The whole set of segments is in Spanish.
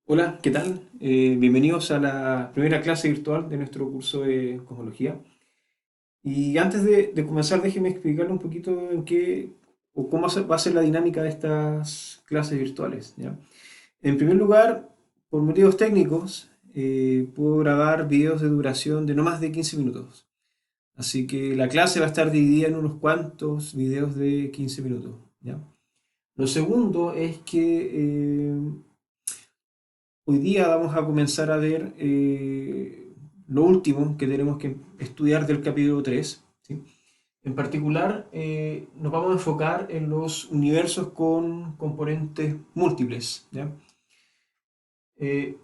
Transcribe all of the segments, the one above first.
Hola, ¿qué tal? Bienvenidos a la primera clase virtual de nuestro curso de cosmología. Y antes de comenzar, déjeme explicarle un poquito en qué o cómo va a ser la dinámica de estas clases virtuales, ¿ya? En primer lugar, por motivos técnicos, puedo grabar videos de duración de no más de 15 minutos. Así que la clase va a estar dividida en unos cuantos videos de 15 minutos, ¿ya? Lo segundo es que hoy día vamos a comenzar a ver lo último que tenemos que estudiar del capítulo 3, ¿sí? En particular, nos vamos a enfocar en los universos con componentes múltiples, ¿ya? Eh,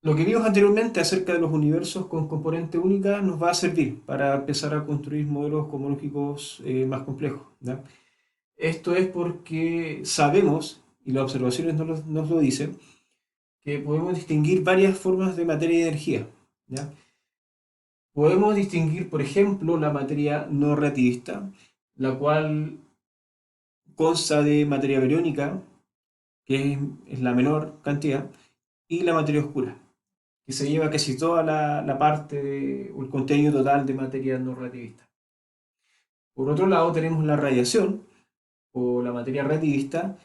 lo que vimos anteriormente acerca de los universos con componente única nos va a servir para empezar a construir modelos cosmológicos más complejos, ¿ya? Esto es porque sabemos, y las observaciones nos lo dicen, que podemos distinguir varias formas de materia y energía, ¿ya? Podemos distinguir, por ejemplo, la materia no relativista, la cual consta de materia bariónica, que es la menor cantidad, y la materia oscura, que se lleva casi toda la parte o el contenido total de materia no relativista. Por otro lado, tenemos la radiación, o la materia relativista,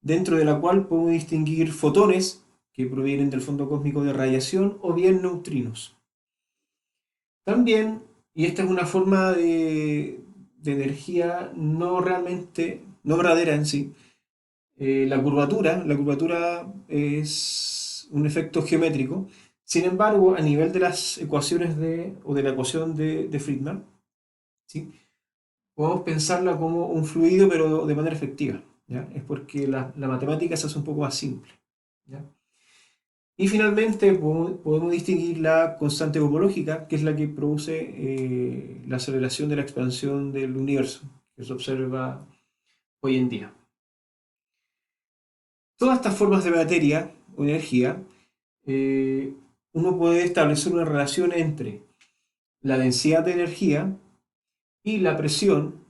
dentro de la cual podemos distinguir fotones, que provienen del fondo cósmico de radiación, o bien neutrinos. También, y esta es una forma de energía no realmente, no verdadera en sí, la curvatura es un efecto geométrico. Sin embargo, a nivel de las ecuaciones o de la ecuación de Friedman, ¿sí? Podemos pensarla como un fluido, pero de manera efectiva, ¿ya? Es porque la matemática se hace un poco más simple, ¿ya? Y finalmente podemos distinguir la constante cosmológica, que es la que produce la aceleración de la expansión del universo, que se observa hoy en día. Todas estas formas de materia o energía, eh, uno puede establecer una relación entre la densidad de energía y la presión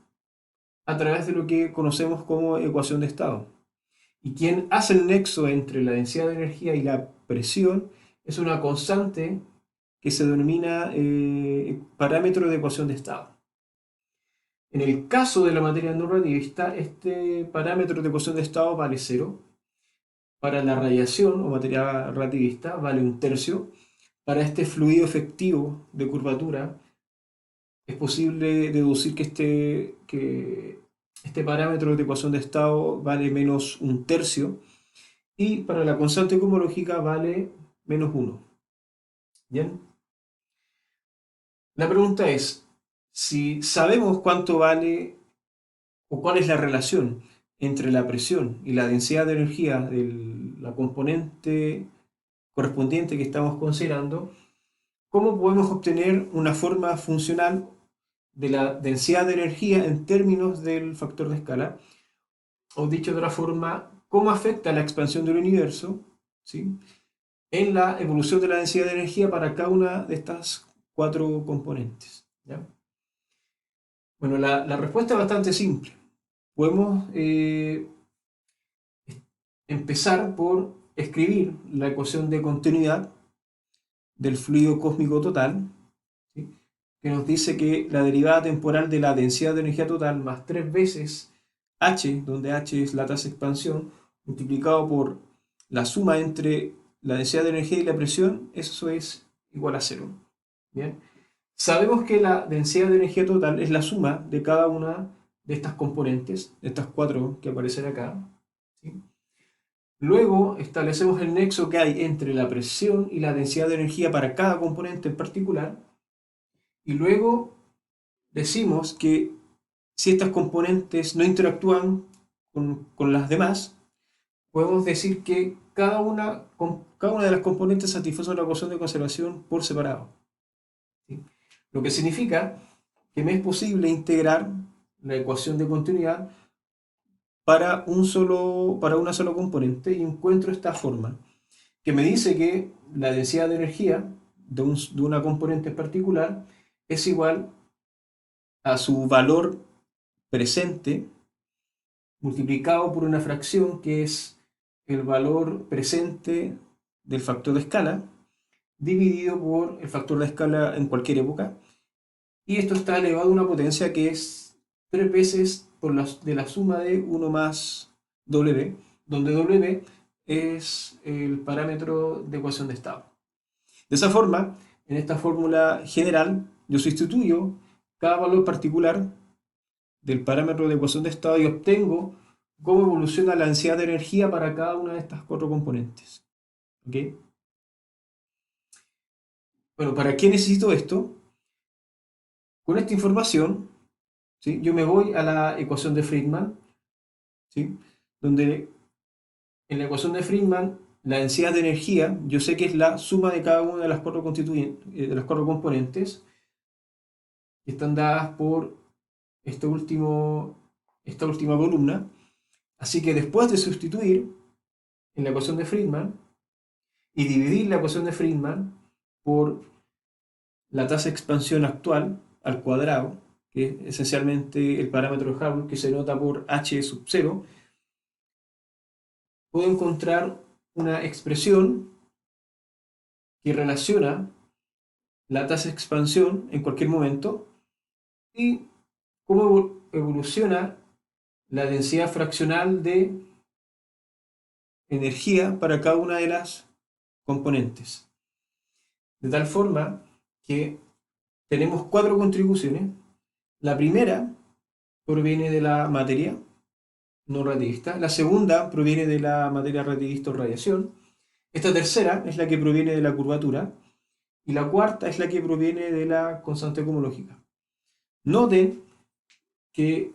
a través de lo que conocemos como ecuación de estado. Y quien hace el nexo entre la densidad de energía y la presión es una constante que se denomina parámetro de ecuación de estado. En el caso de la materia no relativista, este parámetro de ecuación de estado vale cero. Para la radiación o materia relativista vale un tercio. Para este fluido efectivo de curvatura es posible deducir que este parámetro de ecuación de estado vale menos un tercio. Y para la constante cosmológica vale menos uno. ¿Bien? La pregunta es, si sabemos cuánto vale o cuál es la relación entre la presión y la densidad de energía de la componente correspondiente que estamos considerando, ¿cómo podemos obtener una forma funcional de la densidad de energía en términos del factor de escala? O dicho de otra forma, ¿cómo afecta la expansión del universo, ¿sí?, en la evolución de la densidad de energía para cada una de estas cuatro componentes? ¿Ya? Bueno, la respuesta es bastante simple. Podemos empezar por escribir la ecuación de continuidad del fluido cósmico total, ¿sí?, que nos dice que la derivada temporal de la densidad de energía total más tres veces h, donde h es la tasa de expansión, multiplicado por la suma entre la densidad de energía y la presión, eso es igual a cero. Bien. Sabemos que la densidad de energía total es la suma de cada una de estas componentes, de estas cuatro que aparecen acá, ¿sí? Luego establecemos el nexo que hay entre la presión y la densidad de energía para cada componente en particular. Y luego decimos que si estas componentes no interactúan con las demás, podemos decir que cada una de las componentes satisface una ecuación de conservación por separado, ¿sí? Lo que significa que me es posible integrar la ecuación de continuidad para una sola componente y encuentro esta forma que me dice que la densidad de energía de una componente en particular es igual a su valor presente multiplicado por una fracción que es el valor presente del factor de escala dividido por el factor de escala en cualquier época. Y esto está elevado a una potencia que es 3 veces de la suma de 1 más W, donde W es el parámetro de ecuación de estado. De esa forma, en esta fórmula general, yo sustituyo cada valor particular del parámetro de ecuación de estado y obtengo cómo evoluciona la densidad de energía para cada una de estas 4 componentes. ¿Ok? Bueno, ¿para qué necesito esto? Con esta información, ¿sí? Yo me voy a la ecuación de Friedman, ¿sí? Donde en la ecuación de Friedman la densidad de energía, yo sé que es la suma de cada una de las 4 de las 4 componentes, que están dadas por esta última columna. Así que después de sustituir en la ecuación de Friedman y dividir la ecuación de Friedman por la tasa de expansión actual al cuadrado, que es esencialmente el parámetro de Hubble que se nota por h sub 0, puedo encontrar una expresión que relaciona la tasa de expansión en cualquier momento y cómo evoluciona la densidad fraccional de energía para cada una de las componentes. De tal forma que tenemos 4 contribuciones. La primera proviene de la materia no relativista. La segunda proviene de la materia relativista o radiación. Esta tercera es la que proviene de la curvatura. Y la cuarta es la que proviene de la constante cosmológica. Noten que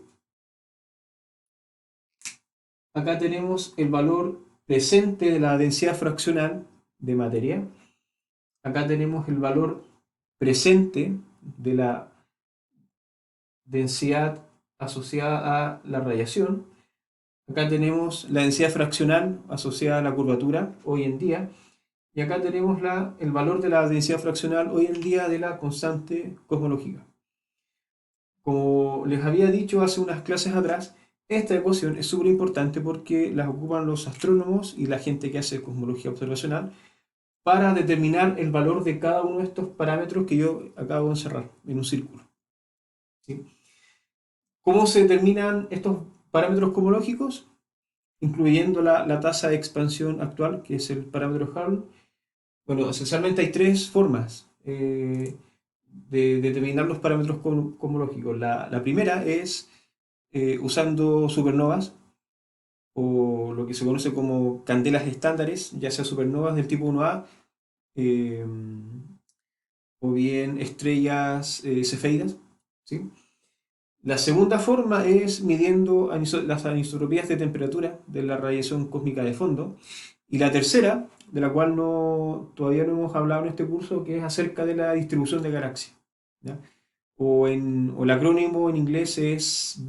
acá tenemos el valor presente de la densidad fraccional de materia. Acá tenemos el valor presente de la densidad asociada a la radiación. Acá tenemos la densidad fraccional asociada a la curvatura hoy en día. Y acá tenemos el valor de la densidad fraccional hoy en día de la constante cosmológica. Como les había dicho hace unas clases atrás, esta ecuación es súper importante porque las ocupan los astrónomos y la gente que hace cosmología observacional para determinar el valor de cada uno de estos parámetros que yo acabo de encerrar en un círculo. ¿Sí? ¿Cómo se determinan estos parámetros cosmológicos? Incluyendo la tasa de expansión actual, que es el parámetro Hubble. Bueno, esencialmente hay 3 formas de determinar los parámetros cosmológicos. La primera es usando supernovas, o lo que se conoce como candelas estándares, ya sea supernovas del tipo 1A, eh, o bien estrellas cefeidas, ¿sí? La segunda forma es midiendo las anisotropias de temperatura de la radiación cósmica de fondo. Y la tercera, de la cual todavía no hemos hablado en este curso, que es acerca de la distribución de galaxias, ¿ya? O el acrónimo en inglés es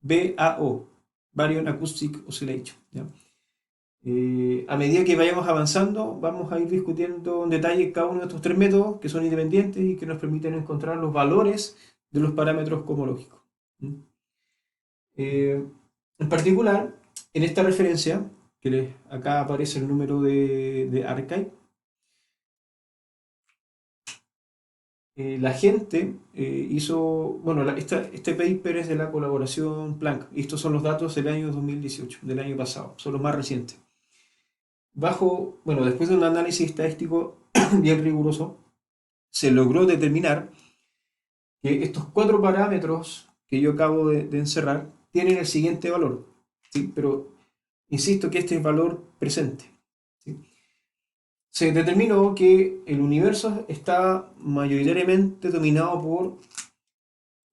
BAO, Baryon Acoustic Oscillation, ¿ya? A medida que vayamos avanzando, vamos a ir discutiendo en detalle cada uno de estos 3 métodos que son independientes y que nos permiten encontrar los valores de los parámetros cosmológicos. En particular, en esta referencia, acá aparece el número de archive, la gente hizo, bueno, este paper es de la colaboración Planck, y estos son los datos del año 2018, del año pasado, son los más recientes. Bueno, después de un análisis estadístico bien riguroso, se logró determinar que estos 4 parámetros que yo acabo de encerrar tienen el siguiente valor, ¿sí? Pero insisto que este es valor presente, ¿sí? Se determinó que el universo está mayoritariamente dominado por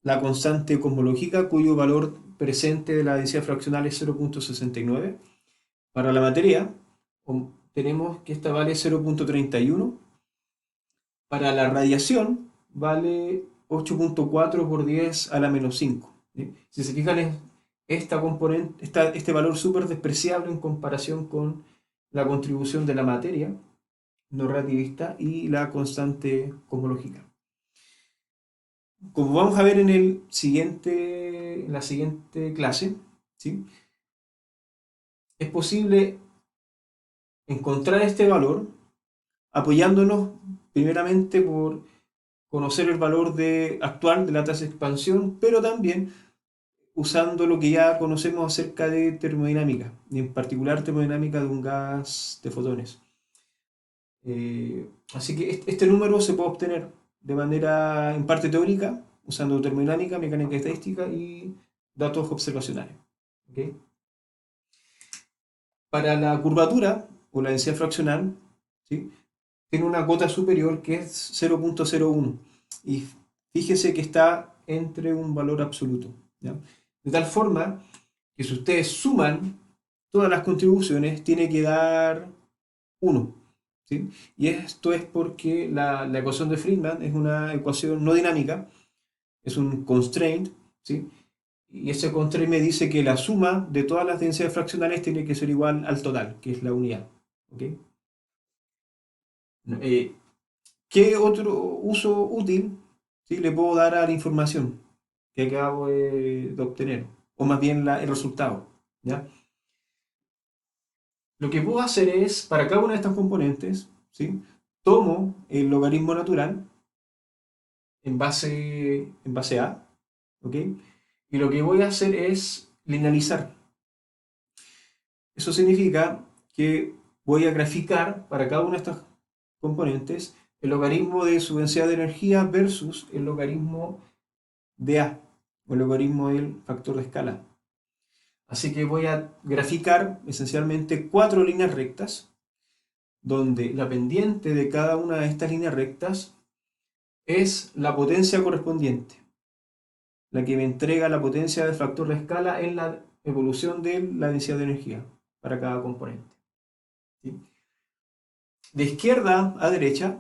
la constante cosmológica, cuyo valor presente de la densidad fraccional es 0.69. Para la materia, tenemos que esta vale 0.31. Para la radiación, vale 8.4 por 10 a la menos 5. ¿Sí? Si se fijan, es este valor súper despreciable en comparación con la contribución de la materia no relativista y la constante cosmológica. Como vamos a ver en la siguiente clase, ¿sí? Es posible encontrar este valor apoyándonos primeramente por conocer el valor actual de la tasa de expansión, pero también usando lo que ya conocemos acerca de termodinámica, y en particular termodinámica de un gas de fotones. Así que este número se puede obtener de manera en parte teórica, usando termodinámica, mecánica estadística y datos observacionales. ¿Ok? Para la curvatura o la densidad fraccional, ¿sí? Tiene una cota superior que es 0,01 y fíjese que está entre un valor absoluto, ¿ya? De tal forma que si ustedes suman todas las contribuciones, tiene que dar 1. ¿Sí? Y esto es porque la ecuación de Friedman es una ecuación no dinámica, es un constraint, ¿sí? Y ese constraint me dice que la suma de todas las densidades fraccionales tiene que ser igual al total, que es la unidad. ¿Ok? Eh, ¿Qué otro uso útil, ¿sí?, le puedo dar a la información que acabo de obtener? O más bien el resultado. ¿Ya? Lo que puedo hacer es, para cada una de estas componentes, ¿sí?, tomo el logaritmo natural en base a, ¿ok? Y lo que voy a hacer es linealizar. Eso significa que voy a graficar para cada una de estas componentes el logaritmo de su densidad de energía versus el logaritmo de A, o el logaritmo del factor de escala. Así que voy a graficar esencialmente 4 líneas rectas, donde la pendiente de cada una de estas líneas rectas es la potencia correspondiente, la que me entrega la potencia del factor de escala en la evolución de la densidad de energía para cada componente. ¿Sí? De izquierda a derecha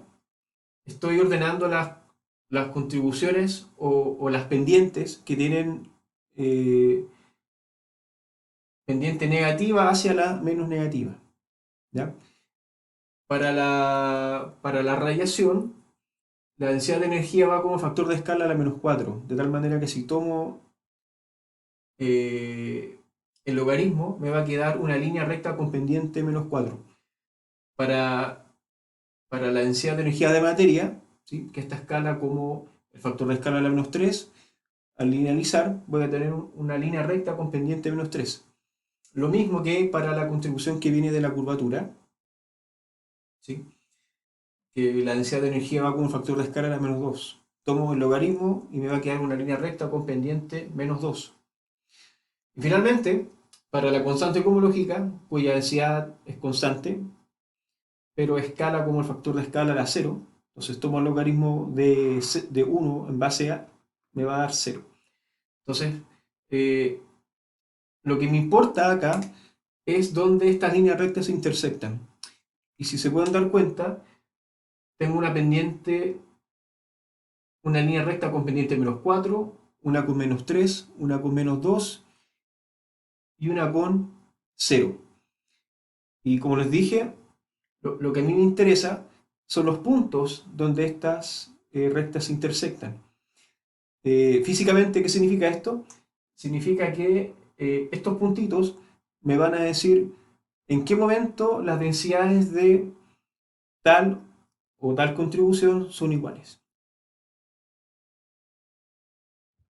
estoy ordenando las contribuciones o las pendientes que tienen pendiente negativa hacia la menos negativa. ¿Ya? Para la radiación, la densidad de energía va como factor de escala a la menos 4, de tal manera que si tomo eh, el logaritmo, me va a quedar una línea recta con pendiente menos 4. Para, para la densidad de energía de materia, ¿sí?, que esta escala como el factor de escala a la menos 3, al linealizar voy a tener una línea recta con pendiente menos 3. Lo mismo que para la contribución que viene de la curvatura, ¿sí?, que la densidad de energía va con un factor de escala a la menos 2. Tomo el logaritmo y me va a quedar una línea recta con pendiente menos 2. Y finalmente, para la constante cosmológica, cuya densidad es constante, pero escala como el factor de escala a la 0, entonces tomo el logaritmo de 1 en base a, me va a dar 0. Entonces, lo que me importa acá es dónde estas líneas rectas se intersectan. Y si se pueden dar cuenta, tengo una pendiente, una línea recta con pendiente menos 4, una con menos 3, una con menos 2 y una con 0. Y como les dije, lo que a mí me interesa son los puntos donde estas rectas se intersectan. Físicamente, ¿qué significa esto? Significa que estos puntitos me van a decir en qué momento las densidades de tal o tal contribución son iguales.